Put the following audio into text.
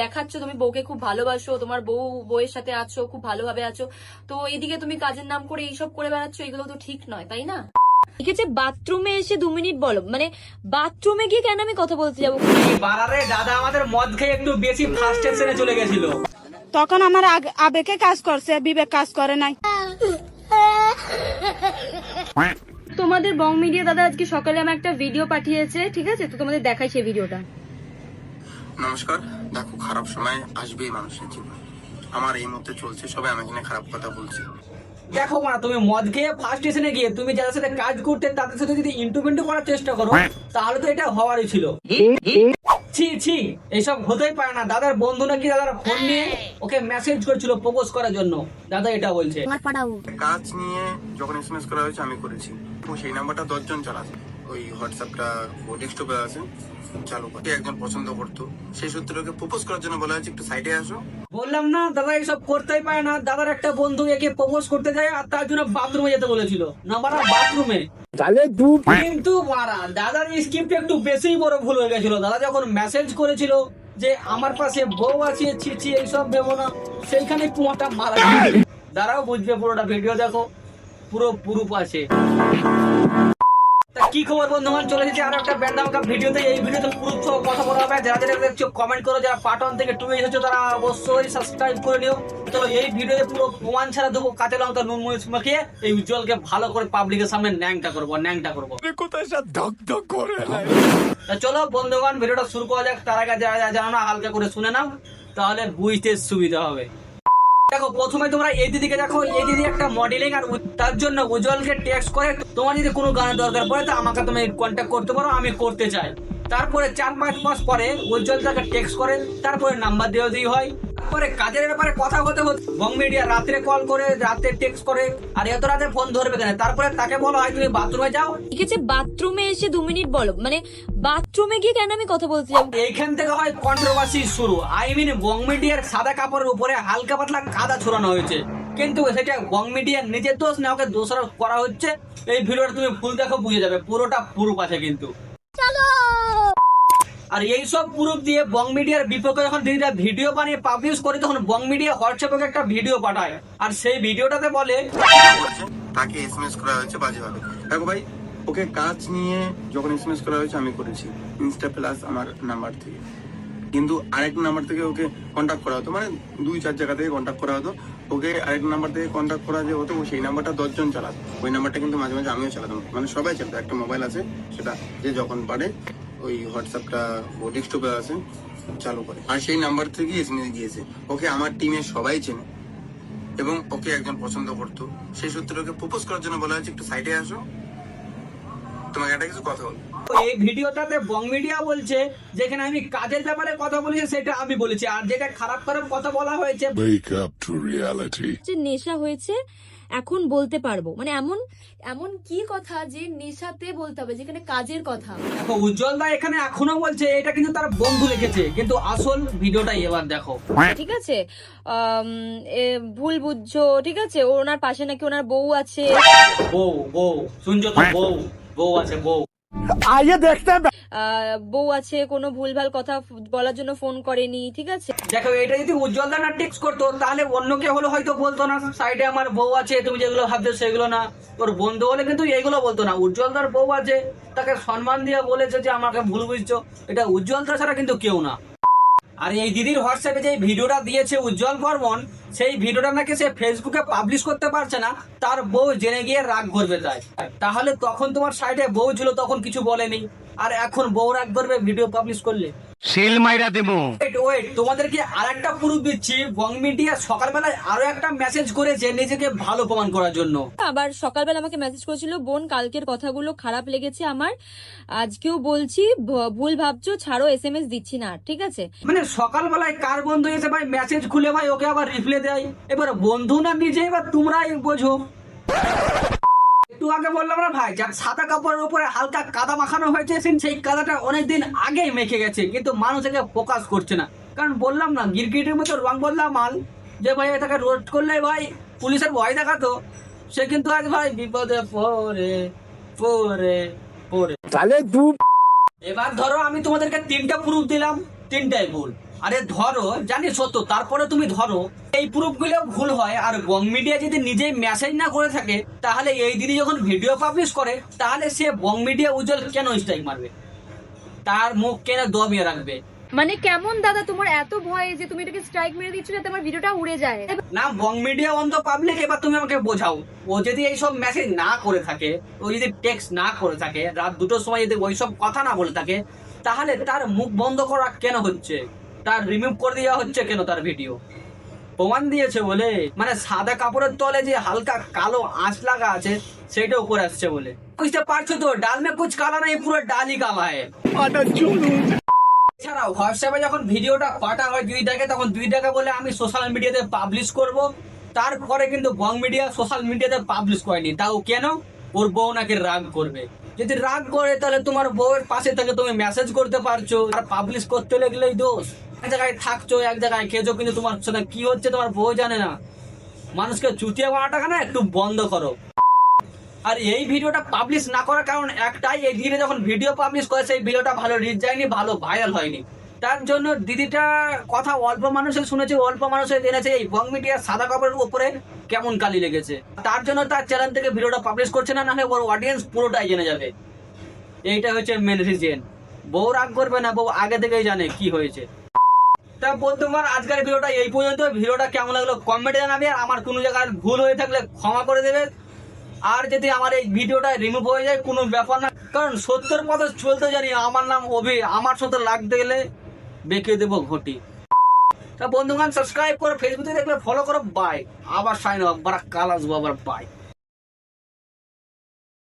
দেখাচ্ছ তুমি বউকে খুব ভালোবাসো, তোমার বউয়ের সাথে আছো, খুব ভালোভাবে আছো, তো এদিকে তুমি কাজের নাম করে এইসব করে বেড়াচ্ছ, এগুলো তো ঠিক নয়, তাই না? ঠিক আছে, বাথরুমে এসে 2 মিনিট বলো, মানে বাথরুমে গিয়ে কেন আমি কথা বলতে যাবো? বারারে দাদা আমাদের মদ খেয়ে একটু বেশি ফার্স্টেশনে চলে গেছিল, তখন আমার আবেগে কাজ করছে, বিবেক কাজ করে নাই। তোমাদের বং মিডিয়া দাদা আজকে সকালে আমার একটা ভিডিও পাঠিয়েছে, ঠিক আছে, তো তোমাদের দেখাই সেই ভিডিওটা। নমস্কার। দেখো, খারাপ সময় আসবেই মানুষের জীবন। আমার এই মুহূর্তে চলছে, সবাই আমাকে নিয়ে খারাপ কথা বলছে। দেখো মা, তুমি মদ খেয়ে ফার্স্ট স্টেশনে গিয়ে তুমি যাদের সাথে কাজ করতে তাদের সাথে যদি ইন্টুপিন্টু করার চেষ্টা করো, তাহলে তো এটা হওয়ারই ছিল। ছি ছি, এইসব হতেই পারে না। দাদার বন্ধু নাকি দাদার ফোন নিয়ে ওকে মেসেজ করেছিল প্রপোজ করার জন্য, দাদা এটা বলছে। কাজ নিয়ে যখন এসএমএস করা হয়েছে আমি করেছি, তো সেই নাম্বারটা 10 জন চালাচ্ছে। ওই হোয়াটসঅ্যাপটা ও ডেস্কটপে আছে, চালু করে একজন পছন্দ করতো, সেই সূত্রে ওকে প্রপোজ করার জন্য বলা হয়েছে একটু সাইডে আসো। বললাম না দাদা এইসব করতেই পারে না। দাদার একটা বন্ধু একে প্রপোজ করতে যায় আর তার জন্য বাথরুমে যেতে বলেছিল, নাম্বার বাথরুমে। কিন্তু মারা দাদার স্ক্রিপ্ট একটু বেশি বড় ভুল হয়ে গেছিল। দাদা যখন মেসেজ করেছিল যে আমার পাশে বউ আছে, ছিছি এইসব ভেবো না, সেইখানে কুয়াটা মারা গেছে। দাঁড়াও, বুঝবে, পুরোটা ভিডিও দেখো, পুরো প্রুফ আছে। তা কি খবর বন্ধুগণ, চলে এসেছি আরো একটা ব্যান্ডামকা ভিডিওতে। এই ভিডিওতে প্রুফ সহ কথা বলা হবে। যারা যারা দেখছো কমেন্ট করো, যারা পার্ট 1 থেকে 2 এসেছো তারা অবশ্যই সাবস্ক্রাইব করে নিও। চলো এই ভিডিওতে পুরো প্রমাণ ছাড়া দেবো, কাঁচা লঙ্কা নুন মরিচ মাখিয়ে এই উজ্জ্বলকে ভালো করে পাবলিকের সামনে ন্যাংটা করবো। তা চলো বন্ধুগণ, ভিডিওটা শুরু করা যাক। তার আগে যারা যারা জানো না হালকা করে শুনে নাও, তাহলে বুঝতে সুবিধা হবে। দেখো, প্রথমে তোমরা এই দিদিকে দেখো। এই দিদি একটা মডেলিং, আর তার জন্য উজ্জ্বলকে টেক্সট করে, তোমার যদি কোনো গানের দরকার পড়ে তো আমাকে তুমি কন্ট্যাক্ট করতে পারো, আমি করতে চাই। তারপরে 4-5 মাস পরে উজ্জ্বল তাকে টেক্সট করে, তারপরে নাম্বার দিয়ে দিই হয়। তারপরে কাজের ব্যাপারে কথা হতে হতে বং মিডিয়া রাত্রে কল করে, রাতে টেক্সট করে, আর এত রাতে ফোন ধরবে কেন? তারপরে তাকে বলা হয় তুমি বাথরুমে যাও। ঠিক আছে, বাথরুমে এসে 2 মিনিট বলো, মানে বাথরুমে গিয়ে কেন আমি কথা বলতে যাবো? এইখান থেকে হয় কন্ট্রোভার্সি শুরু। বং মিডিয়ার সাদা কাপড়ের উপরে হালকা পাতলা কাদা ছড়ানো হয়েছে, কিন্তু সেটা বং মিডিয়ার নিজের দোষ না, ওকে দোষারোপ করা হচ্ছে। এই ভিডিওটা তুমি ফুল দেখো, বুঝে যাবে, পুরোটা প্রুফ আছে কিন্তু। আর এইসব প্রুফ দিয়ে বং মিডিয়ার বিপক্ষে যখন দিদিরা ভিডিও বানিয়ে পাবলিশ করে, তখন বং মিডিয়া হোয়াটসঅ্যাপে একটা ভিডিও পাঠায়, আর সেই ভিডিওটাতে বলে তাকে এসএমএস করা হয়েছে বাজেভাবে। দেখো ভাই, ওকে কাজ নিয়ে যখন এসএমএস করা হয়েছে আমি করেছি ইনস্টা প্লাস আমার নাম্বার থেকে, কিন্তু আরেক নাম্বার থেকে ওকে কন্ট্যাক্ট করা হতো, মানে 2-4 জায়গা থেকে কন্ট্যাক্ট করা হতো। ওকে আরেক নাম্বার থেকে কন্ট্যাক্ট করা যে হতো, সেই নাম্বারটা 10 জন চালাতো। ওই নাম্বারটা কিন্তু মাঝে মাঝে আমিও চালাতাম, মানে সবাই চালাতো। একটা মোবাইল আছে, সেটা যে যখন পারে ওই হোয়াটসঅ্যাপটা ও ডেস্কটপে আছে, চালু করে। আর সেই নাম্বার থেকে এসএমএস গিয়েছে। ওকে আমার টিমের সবাই চেনে এবং ওকে একজন পছন্দ করতো, সেই সূত্রে ওকে প্রপোজ করার জন্য বলা হয়েছে একটু সাইডে আসো, তোমাকে একটা কিছু কথা বলবো। এই ভিডিওটাতে বং মিডিয়া বলছে যেখানে আমি কাজের ব্যাপারে কথা বলেছি সেটা আমি বলেছি, আর যেটা খারাপ খারাপ কথা বলা হয়েছে, Wake up to reality. যে নেশা হয়েছে এখন বলতে পারবো, মানে এমন এমন কি কথা যে নেশাতে বলতে হবে, যেখানে কাজের কথা। দেখো উজ্জ্বল দা এখানে এখনো বলছে এটা কিন্তু তার বন্ধু লিখেছে, কিন্তু আসল ভিডিওটা এবার দেখো। ঠিক আছে, ভুল বুঝছো, ঠিক আছে, ওনার পাশে নাকি ওনার বউ আছে। বউ শুনছো তো? বউ আছে, বউ। বউ আছে, কোনো ভুলভাল কথা বলার জন্য ফোন করেনি, ঠিক আছে। দেখো, এটা যদি উজ্জ্বল দা না টেক্সট করতো তাহলে অন্য কেউ হলে হয়তো বলতো না সাইডে আমার বউ আছে, তুমি যেগুলো ভাবছো সেগুলো না। ওর বন্ধু হলে কিন্তু এইগুলো বলতো না। উজ্জ্বল দার বউ আছে, তাকে সম্মান দিয়ে বলেছে যে আমাকে ভুল বুঝছো, এটা উজ্জ্বল দা ছাড়া কিন্তু কেউ না। আর এই দিদির হোয়াটসঅ্যাপে যে ভিডিওটা দিয়েছে উজ্জ্বল বর্মন, সেই ভিডিওটা নাকি সে ফেসবুকে পাবলিশ করতে পারছে না, তার বউ জেনে গিয়ে রাগ করবে তাই। তাহলে তখন তোমার সাইডে বউ ছিল, তখন কিছু বলেনি, আর এখন বউ রাগ করবে ভিডিও পাবলিশ করলে? সেল মাইরা দেবো। ওয়েট, তোমাদেরকে আরেকটা প্রুফ দিচ্ছি। বং মিডিয়া সকালবেলায় আরো একটা মেসেজ করেছে নিজেকে ভালো প্রমাণ করার জন্য। আবার সকালবেলা আমাকে মেসেজ করেছিল, বোন কালকের কথাগুলো খারাপ লেগেছে আমার, আজকেও বলছি ভুল ভাবছো, ছাড়ো, এসএমএস দিচ্ছি না, ঠিক আছে। মানে সকালবেলায় কার বন্ধু এসে ভাই মেসেজ খুলে ভাই ওকে আবার রিপ্লাই দেয়? এবার বন্ধু না নিজে, এবার তোমরাই বোঝো। একটু আগে বললাম না ভাই, যার সাদা কাপড়ের উপরে হালকা কাদা মাখানো হয়েছে, সেই কাদাটা অনেকদিন আগেই মেখে গেছে, কিন্তু মানুষ একে ফোকাস করছে না। কারণ বললাম না, গিরগিটির মতো রং বললাম মাল, যে ভাই এটাকে রোড করলে ভাই পুলিশের ভয় দেখাতো, সে কিন্তু আজ ভাই বিপদে পড়ে পড়ে পড়ে। এবার ধরো আমি তোমাদেরকে 3টা প্রুফ দিলাম, 3টাই ভুল, আরে ধরো জানি সত্য, তারপরে তুমি ধরো এই প্রুফগুলো ভুল হয় আর বং মিডিয়া যদি নিজেই মেসেজ না করে থাকে, তাহলে এই দিদি যখন ভিডিও পাবলিশ করে তাহলে সে বং মিডিয়া উজ্জ্বল কেন স্ট্রাইক মারবে, তার মুখ কেন দমিয়ে রাখবে? মানে কেমন দাদা তোমার এত ভয় যে তুমি এটাকে স্ট্রাইক মেরে দিচ্ছ যাতে আমার ভিডিওটা উড়ে যায়? না বং মিডিয়া অন দ্য পাবলিক, এবার তুমি আমাকে বোঝাও, ও যদি এইসব মেসেজ না করে থাকে, ও যদি টেক্সট না করে থাকে, রাত 2টোর সময় যদি ওইসব কথা না বলে থাকে, তাহলে তার মুখ বন্ধ করা কেন হচ্ছে, তার রিমুভ করে দেওয়া হচ্ছে কেন তার ভিডিও? প্রমাণ দিয়েছে বলে, মানে সাদা কাপড়ের তলে যে হালকা কালো আঁশ লাগা আছে সেটা উপরে আসছে বলে। বুঝতে পারছো তো, ডাল মে কুছ কালা নেই, পুরো ডালই কালা হয়। এছাড়াও হোয়াটসঅ্যাপে যখন ভিডিওটা পাঠা হয় 2 টাকা, তখন 2 টাকা বলে আমি সোশ্যাল মিডিয়াতে পাবলিশ করব, তারপরে কিন্তু বং মিডিয়া সোশ্যাল মিডিয়াতে পাবলিশ করেনি। তাও কেন? ওর বউ নাকি রাগ করবে। যদি রাগ করে তাহলে তোমার বউয়ের পাশে থেকে তুমি মেসেজ করতে পারছো, আর পাবলিশ করতে লাগলেই দোষ। এক জায়গায় থাকছো, এক জায়গায় খেয়েছো, কিন্তু তোমার সাথে কি হচ্ছে তোমার বউ জানে না। মানুষকে চুতিয়া বানাটা না একটু বন্ধ করো। আর এই ভিডিওটা পাবলিশ না করার কারণ একটাই, এই দিনে যখন ভিডিও পাবলিশ করে সেই ভিডিওটা ভালো রিচ যায়নি, ভালো ভাইরাল হয়নি। তার জন্য দিদিটা কথা অল্প মানুষের শুনেছে, অল্প মানুষের জেনেছে এই বং মিডিয়ার সাদা কাপড়ের উপরে কেমন কালি লেগেছে। তার জন্য তার চ্যানেল থেকে ভিডিওটা পাবলিশ করছে না, নাহলে ওর অডিয়েন্স পুরোটাই জেনে যাবে। এইটা হচ্ছে মেন রিজন। বউ রাগ করবে না, বউ আগে থেকেই জানে কি হয়েছে। তা বন্ধুগণ, আজকের ভিডিওটা এই পর্যন্ত। ভিডিওটা কেমন লাগলো কমেন্টে জানাবে, আর আমার কোনো জায়গায় ভুল হয়ে থাকলে ক্ষমা করে দেবে। আর যদি আমার এই ভিডিওটা রিমুভ হয়ে যায় কোনো ব্যাপার না, কারণ সত্যের পথে চলতে জানি। আমার নাম অভি, আমার সাথে লাগতে গেলে বেঁকে দেবো ঘটি। তা বন্ধুগণ, সাবস্ক্রাইব করো, ফেসবুকে দেখলে ফলো করো। বাই, আবার সাইন আপ, বারা কাল আসবো আবার। বাই।